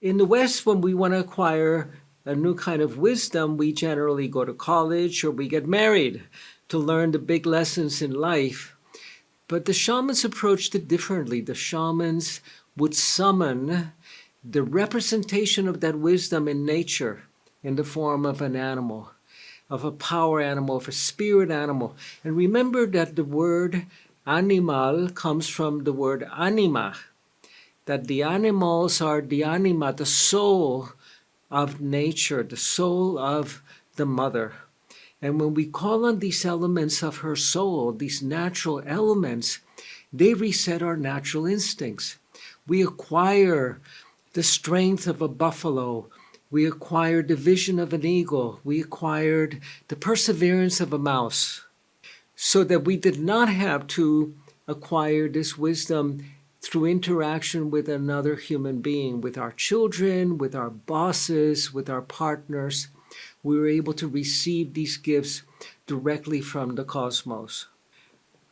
In the West, when we want to acquire a new kind of wisdom, we generally go to college or we get married to learn the big lessons in life. But the shamans approached it differently. The shamans would summon the representation of that wisdom in nature in the form of an animal, of a power animal, of a spirit animal. And remember that the word animal comes from the word anima, that the animals are the anima, the soul of nature, the soul of the mother. And when we call on these elements of her soul, these natural elements, they reset our natural instincts. We acquire the strength of a buffalo. We acquired the vision of an eagle. We acquired the perseverance of a mouse, so that we did not have to acquire this wisdom through interaction with another human being, with our children, with our bosses, with our partners. We were able to receive these gifts directly from the cosmos.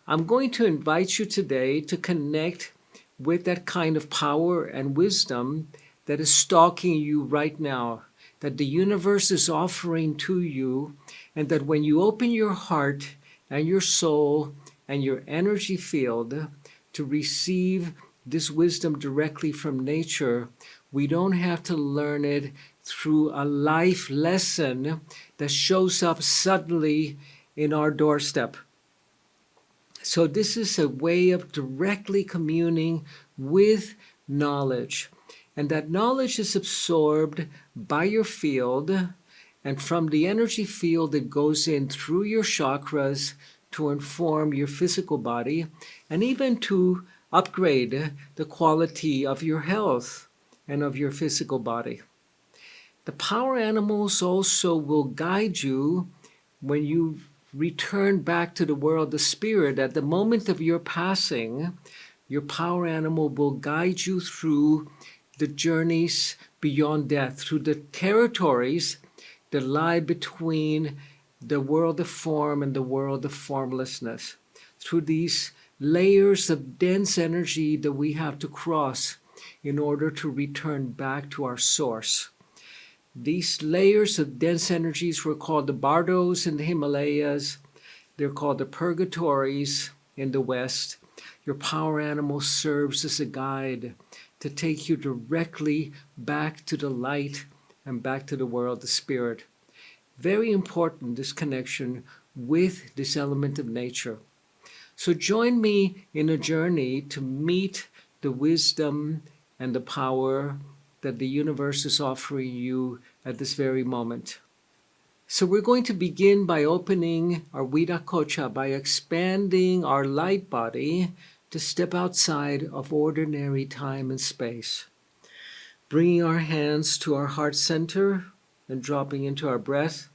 I'm going to invite you today to connect with that kind of power and wisdom that is stalking you right now, that the universe is offering to you, and that when you open your heart and your soul and your energy field to receive this wisdom directly from nature, we don't have to learn it through a life lesson that shows up suddenly in our doorstep. So this is a way of directly communing with knowledge. And that knowledge is absorbed by your field, and from the energy field it goes in through your chakras to inform your physical body, and even to upgrade the quality of your health and of your physical body. The power animals also will guide you when you return back to the world of spirit. At the moment of your passing, your power animal will guide you through the journeys beyond death, through the territories that lie between the world of form and the world of formlessness, through these layers of dense energy that we have to cross in order to return back to our source. These layers of dense energies were called the bardos in the Himalayas. They're called the purgatories in the West. Your power animal serves as a guide to take you directly back to the light and back to the world of spirit. Very important, this connection with this element of nature. So join me in a journey to meet the wisdom and the power that the universe is offering you at this very moment. So we're going to begin by opening our Viracocha, by expanding our light body to step outside of ordinary time and space. Bringing our hands to our heart center and dropping into our breath.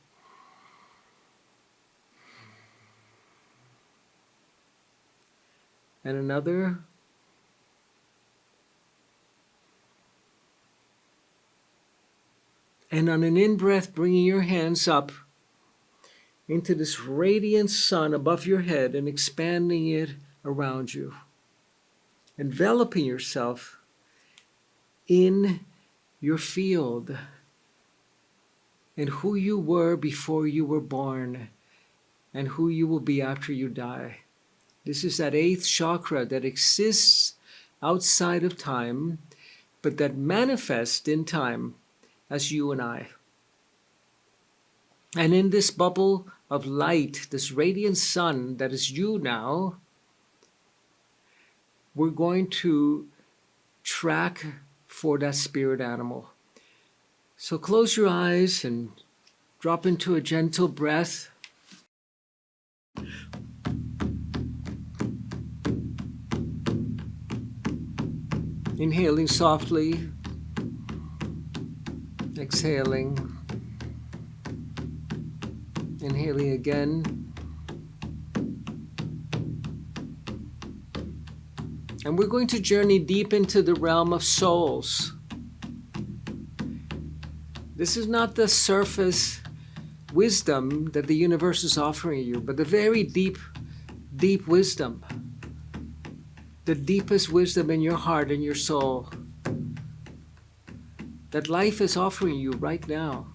And another. And on an in-breath, bringing your hands up into this radiant sun above your head and expanding it around you. Enveloping yourself in your field and who you were before you were born and who you will be after you die. This is that eighth chakra that exists outside of time, but that manifests in time as you and I. And in this bubble of light, this radiant sun that is you now, we're going to track for that spirit animal. So close your eyes and drop into a gentle breath. Inhaling softly, exhaling, inhaling again. And we're going to journey deep into the realm of souls. This is not the surface wisdom that the universe is offering you, but the very deep, deep wisdom. The deepest wisdom in your heart and your soul. that life is offering you right now,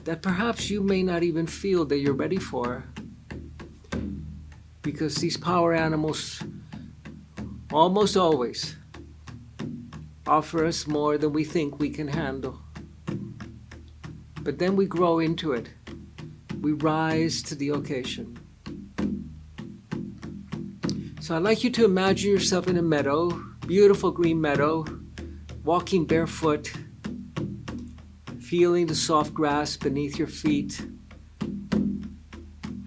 that perhaps you may not even feel that you're ready for, because these power animals almost always offer us more than we think we can handle. But then we grow into it. We rise to the occasion. So I'd like you to imagine yourself in a meadow, beautiful green meadow, walking barefoot, feeling the soft grass beneath your feet.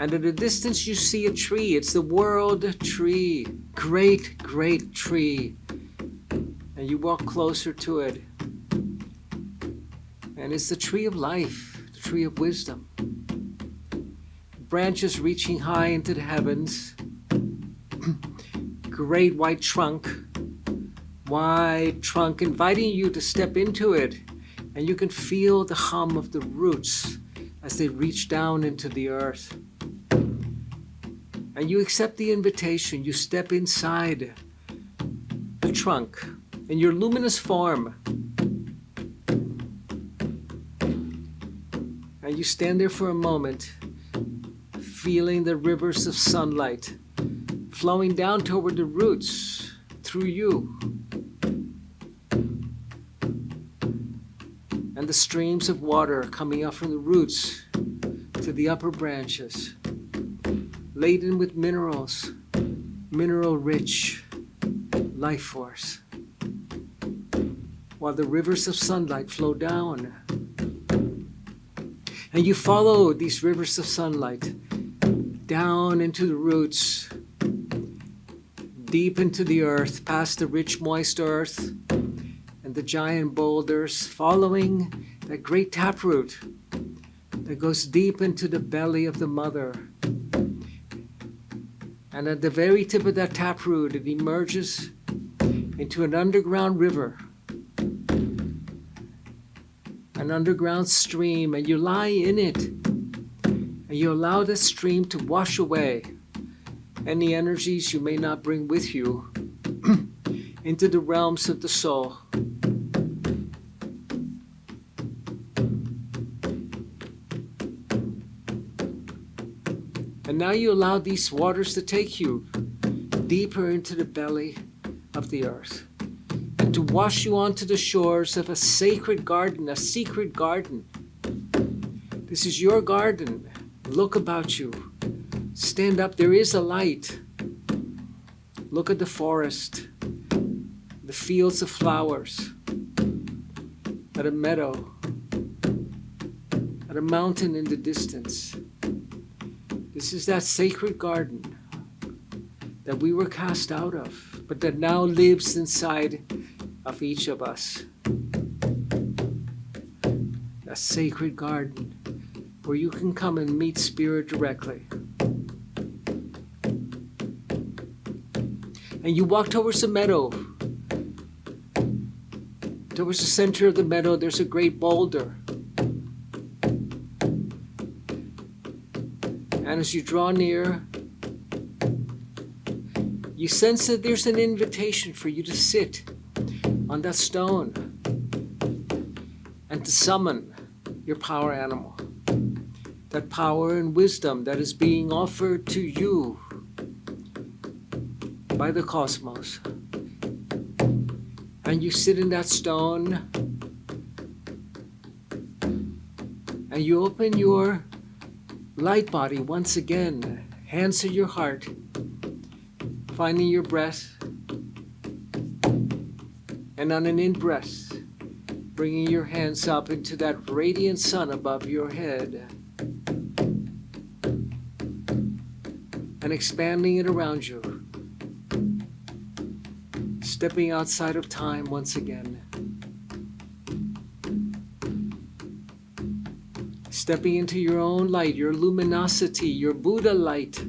And at a distance you see a tree. It's the world tree. Great, great tree. And you walk closer to it. And it's the tree of life, the tree of wisdom. Branches reaching high into the heavens. Great white trunk inviting you to step into it. And you can feel the hum of the roots as they reach down into the earth. And you accept the invitation. You step inside the trunk in your luminous form. And you stand there for a moment, feeling the rivers of sunlight flowing down toward the roots through you. And the streams of water coming up from the roots to the upper branches, laden with minerals, mineral-rich life force, while the rivers of sunlight flow down. And you follow these rivers of sunlight down into the roots, deep into the earth, past the rich, moist earth, and the giant boulders, following that great taproot that goes deep into the belly of the mother. And at the very tip of that taproot, it emerges into an underground river, an underground stream, and you lie in it, and you allow the stream to wash away any energies you may not bring with you into the realms of the soul. And now you allow these waters to take you deeper into the belly of the earth and to wash you onto the shores of a sacred garden, a secret garden. This is your garden. Look about you. Stand up. There is a light. Look at the forest, the fields of flowers, at a meadow, at a mountain in the distance. This is that sacred garden that we were cast out of, but that now lives inside of each of us. A sacred garden where you can come and meet Spirit directly. And you walk towards the meadow. Towards the center of the meadow, there's a great boulder. And as you draw near, you sense that there's an invitation for you to sit on that stone and to summon your power animal. That power and wisdom that is being offered to you by the cosmos. And you sit in that stone and you open your light body once again, hands to your heart, finding your breath, and on an in-breath, bringing your hands up into that radiant sun above your head and expanding it around you, stepping outside of time once again. Stepping into your own light, your luminosity, your Buddha light.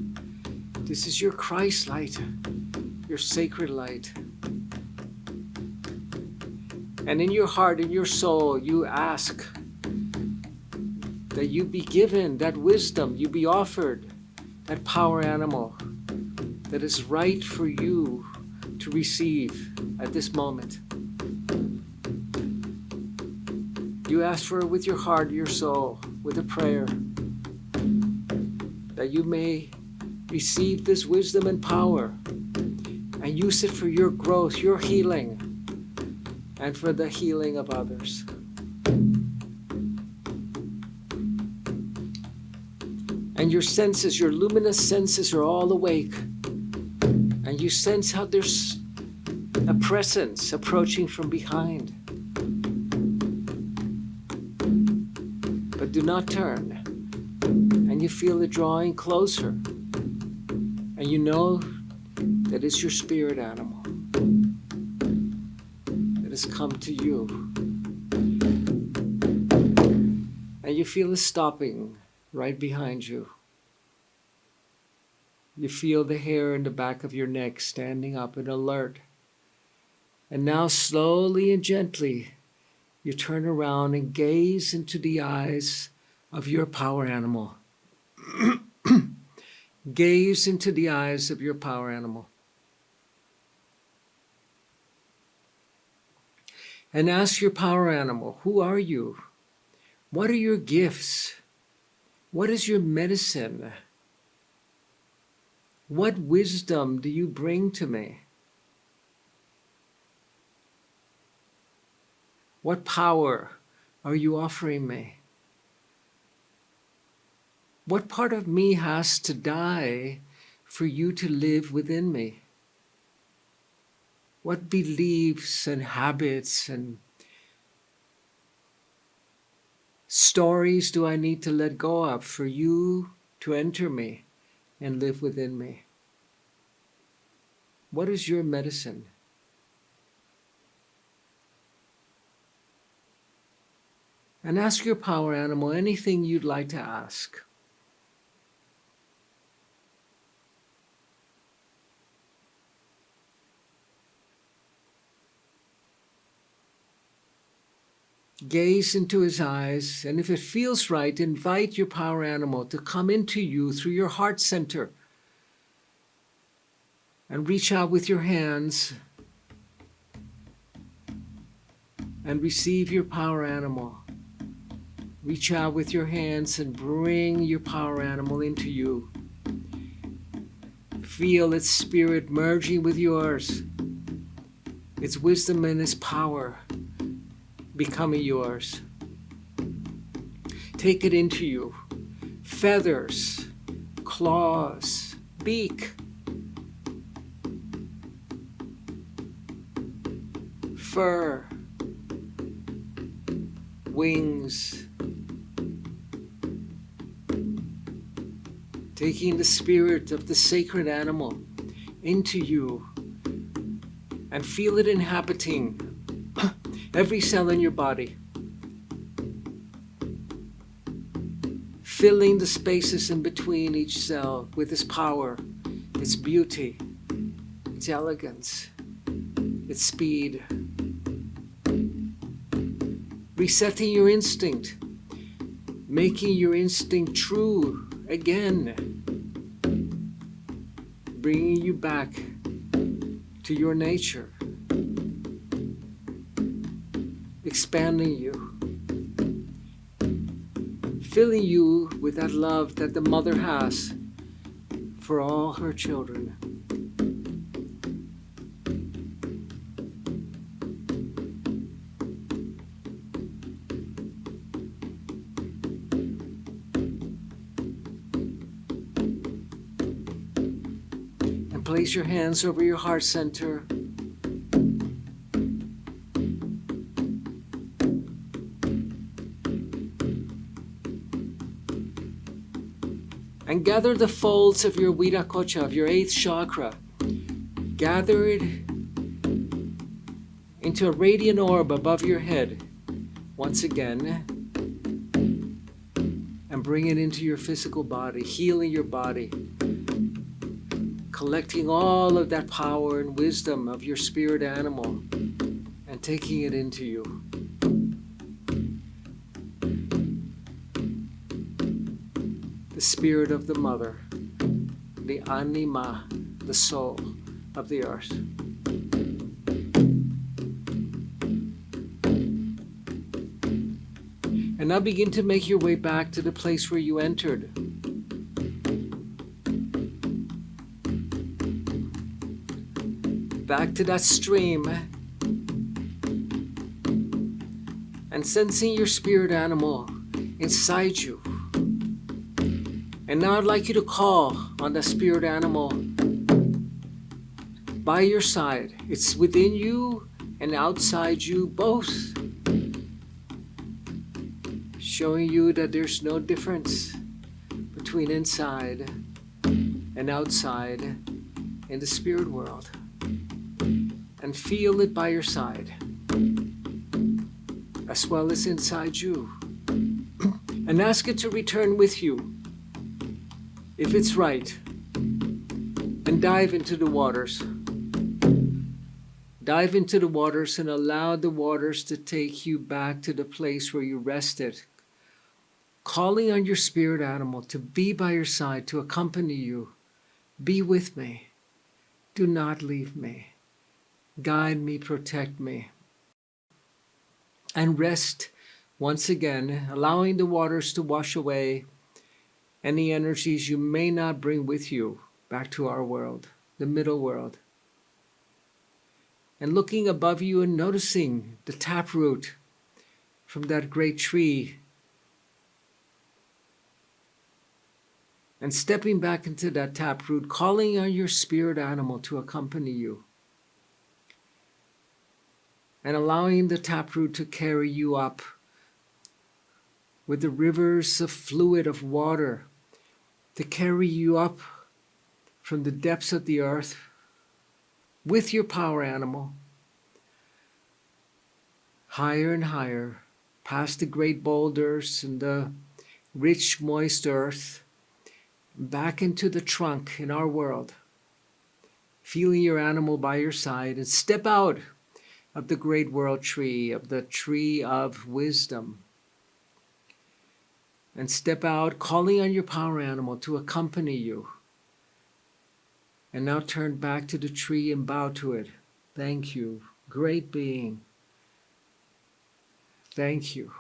This is your Christ light, your sacred light. And in your heart, in your soul, you ask that you be given that wisdom, you be offered that power animal that is right for you to receive at this moment. You ask for it with your heart, your soul, with a prayer, that you may receive this wisdom and power and use it for your growth, your healing, and for the healing of others. And your senses, your luminous senses are all awake. And you sense how there's a presence approaching from behind. But do not turn. And you feel it drawing closer. And you know that it's your spirit animal that has come to you. And you feel it stopping right behind you. You feel the hair in the back of your neck standing up and alert. And now slowly and gently, you turn around and gaze into the eyes of your power animal. Gaze into the eyes of your power animal. And ask your power animal, who are you? What are your gifts? What is your medicine? What wisdom do you bring to me? What power are you offering me? What part of me has to die for you to live within me? What beliefs and habits and stories do I need to let go of for you to enter me and live within me? What is your medicine? And ask your power animal anything you'd like to ask. Gaze into his eyes, and if it feels right, invite your power animal to come into you through your heart center and reach out with your hands and receive your power animal. Reach out with your hands and bring your power animal into you. Feel its spirit merging with yours, its wisdom and its power becoming yours. Take it into you. Feathers, claws, beak, fur, wings. Taking the spirit of the sacred animal into you and feel it inhabiting every cell in your body, filling the spaces in between each cell with its power, its beauty, its elegance, its speed. Resetting your instinct, making your instinct true again, bringing you back to your nature, expanding you, filling you with that love that the mother has for all her children. And place your hands over your heart center. And gather the folds of your Viracocha, of your 8th chakra. Gather it into a radiant orb above your head once again. And bring it into your physical body, healing your body. Collecting all of that power and wisdom of your spirit animal and taking it into you. The spirit of the mother, the anima, the soul of the earth. And now begin to make your way back to the place where you entered. Back to that stream. And sensing your spirit animal inside you. And now I'd like you to call on the spirit animal by your side. It's within you and outside you both. Showing you that there's no difference between inside and outside in the spirit world. And feel it by your side, as well as inside you. And ask it to return with you, if it's right. And dive into the waters. Dive into the waters and allow the waters to take you back to the place where you rested. Calling on your spirit animal to be by your side, to accompany you. Be with me. Do not leave me. Guide me, protect me. And rest once again, allowing the waters to wash away any energies you may not bring with you back to our world, the middle world. And looking above you and noticing the taproot from that great tree. And stepping back into that taproot, calling on your spirit animal to accompany you. And allowing the taproot to carry you up with the rivers of fluid of water, to carry you up from the depths of the earth with your power animal, higher and higher, past the great boulders and the rich, moist earth, back into the trunk in our world, feeling your animal by your side, and step out of the great world tree, of the tree of wisdom. And step out, calling on your power animal to accompany you. And now turn back to the tree and bow to it. Thank you, great being. Thank you.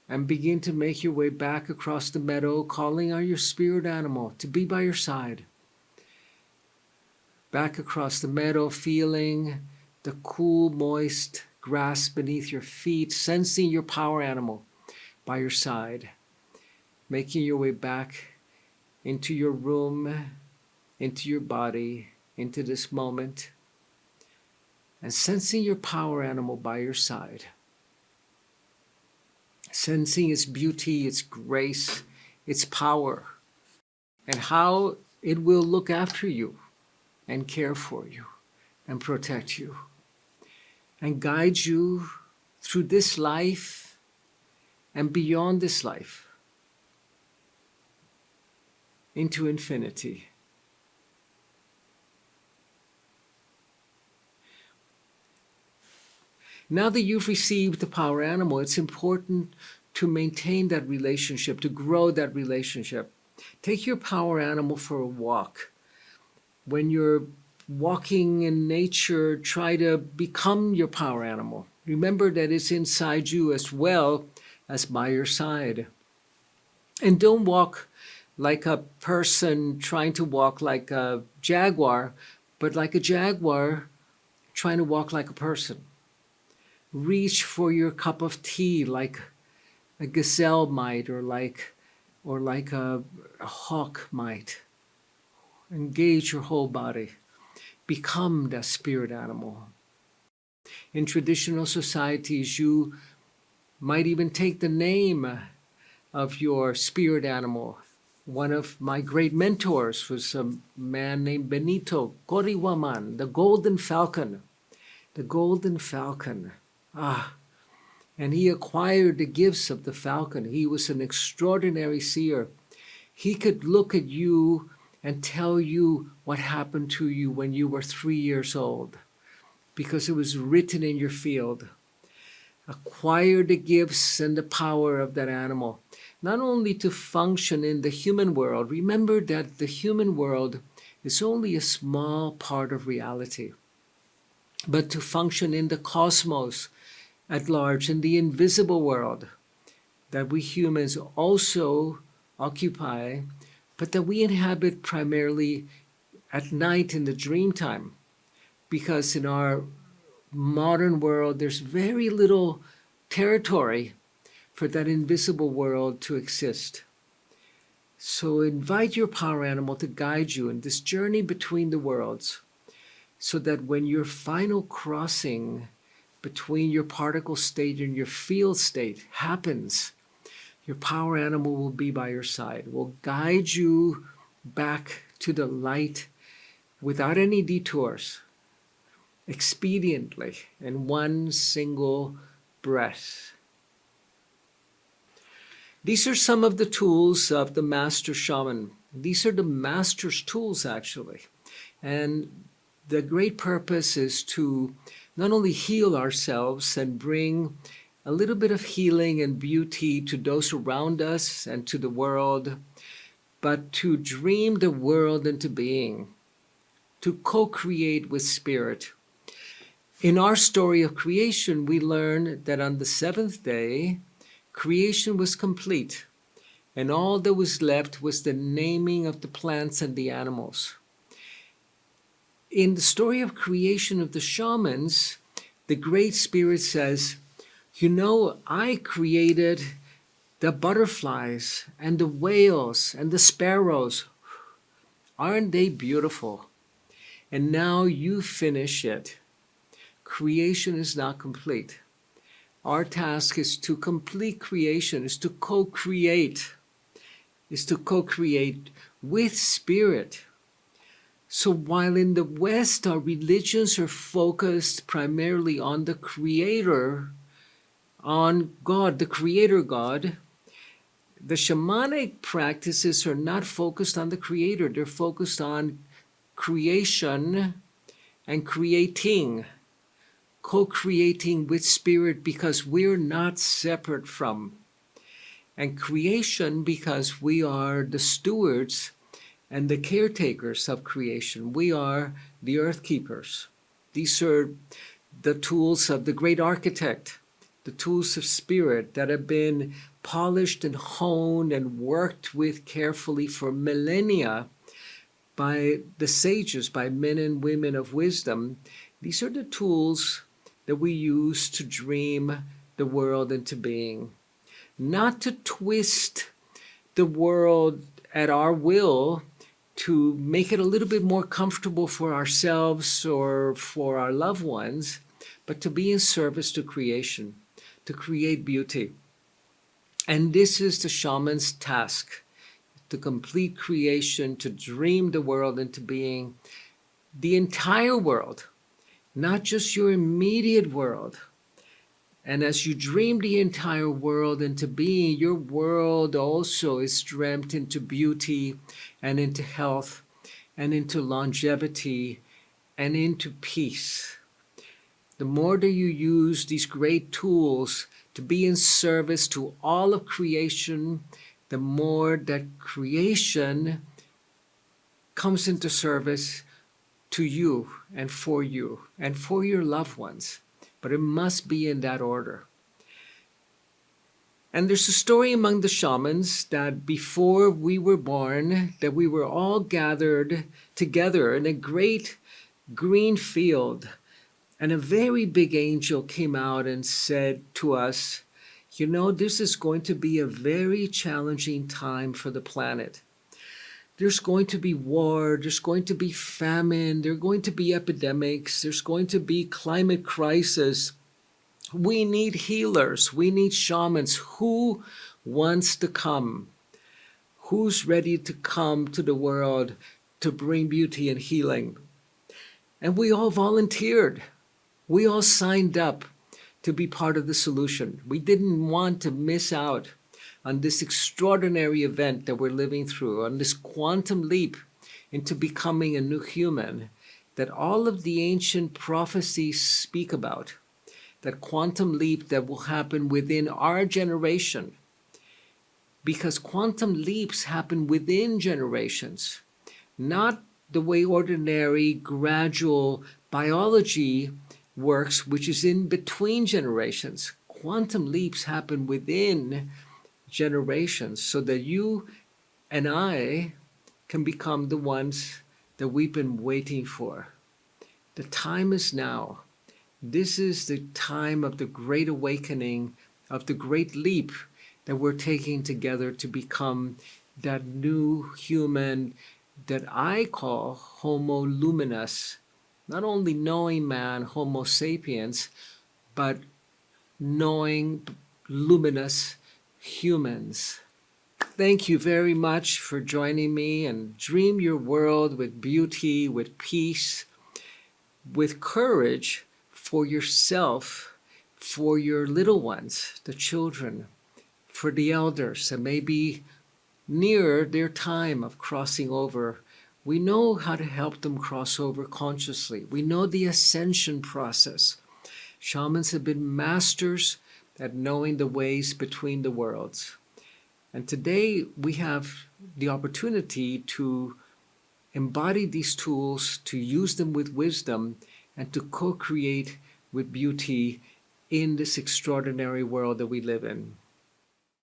And begin to make your way back across the meadow, calling on your spirit animal to be by your side. Back across the meadow, feeling the cool, moist grass beneath your feet, sensing your power animal by your side. Making your way back into your room, into your body, into this moment. And sensing your power animal by your side. Sensing its beauty, its grace, its power, and how it will look after you and care for you and protect you and guide you through this life and beyond this life into infinity. Now that you've received the power animal, it's important to maintain that relationship, to grow that relationship. Take your power animal for a walk. When you're walking in nature, try to become your power animal. Remember that it's inside you as well as by your side. And don't walk like a person trying to walk like a jaguar, but like a jaguar trying to walk like a person. Reach for your cup of tea like a gazelle might, or like a hawk might. Engage your whole body. Become that spirit animal. In traditional societies, you might even take the name of your spirit animal. One of my great mentors was a man named Benito Corihuaman, the golden falcon. The golden falcon. And he acquired the gifts of the falcon. He was an extraordinary seer. He could look at you and tell you what happened to you when you were 3 years old, because it was written in your field. Acquire the gifts and the power of that animal, not only to function in the human world. Remember that the human world is only a small part of reality, but to function in the cosmos, at large in the invisible world that we humans also occupy, but that we inhabit primarily at night in the dream time. Because in our modern world, there's very little territory for that invisible world to exist. So invite your power animal to guide you in this journey between the worlds, so that when your final crossing between your particle state and your field state happens, your power animal will be by your side, will guide you back to the light without any detours, expediently, in one single breath. These are some of the tools of the master shaman. These are the master's tools, actually. And the great purpose is to not only heal ourselves and bring a little bit of healing and beauty to those around us and to the world, but to dream the world into being, to co-create with spirit. In our story of creation, we learn that on the seventh day, creation was complete, and all that was left was the naming of the plants and the animals. In the story of creation of the shamans, the Great Spirit says, you know, I created the butterflies and the whales and the sparrows. Aren't they beautiful? And now you finish it. Creation is not complete. Our task is to complete creation, is to co-create with spirit. So while in the West, our religions are focused primarily on the Creator, on God, the Creator God, the shamanic practices are not focused on the Creator. They're focused on creation and creating, co-creating with spirit, because we're not separate from. And creation, because we are the stewards and the caretakers of creation. We are the Earthkeepers. These are the tools of the great architect, the tools of spirit that have been polished and honed and worked with carefully for millennia by the sages, by men and women of wisdom. These are the tools that we use to dream the world into being. Not to twist the world at our will, to make it a little bit more comfortable for ourselves or for our loved ones, but to be in service to creation, to create beauty. And this is the shaman's task, to complete creation, to dream the world into being, the entire world, not just your immediate world. And as you dream the entire world into being, your world also is dreamt into beauty and into health and into longevity and into peace. The more that you use these great tools to be in service to all of creation, the more that creation comes into service to you and for your loved ones. But it must be in that order. And there's a story among the shamans that before we were born, that we were all gathered together in a great green field. And a very big angel came out and said to us, you know, this is going to be a very challenging time for the planet. There's going to be war, there's going to be famine, there are going to be epidemics, there's going to be climate crisis. We need healers, we need shamans. Who wants to come? Who's ready to come to the world to bring beauty and healing? And we all volunteered. We all signed up to be part of the solution. We didn't want to miss out on this extraordinary event that we're living through, on this quantum leap into becoming a new human that all of the ancient prophecies speak about, that quantum leap that will happen within our generation. Because quantum leaps happen within generations, not the way ordinary, gradual biology works, which is in between generations. Quantum leaps happen within generations so that you and I can become the ones that we've been waiting for. The time is now. This is the time of the great awakening, of the great leap that we're taking together to become that new human that I call Homo luminous. Not only knowing man, Homo sapiens, but knowing luminous humans. Thank you very much for joining me, and dream your world with beauty, with peace, with courage for yourself, for your little ones, the children, for the elders that may be near their time of crossing over. We know how to help them cross over consciously. We know the ascension process. Shamans have been masters at knowing the ways between the worlds. And today we have the opportunity to embody these tools, to use them with wisdom, and to co-create with beauty in this extraordinary world that we live in.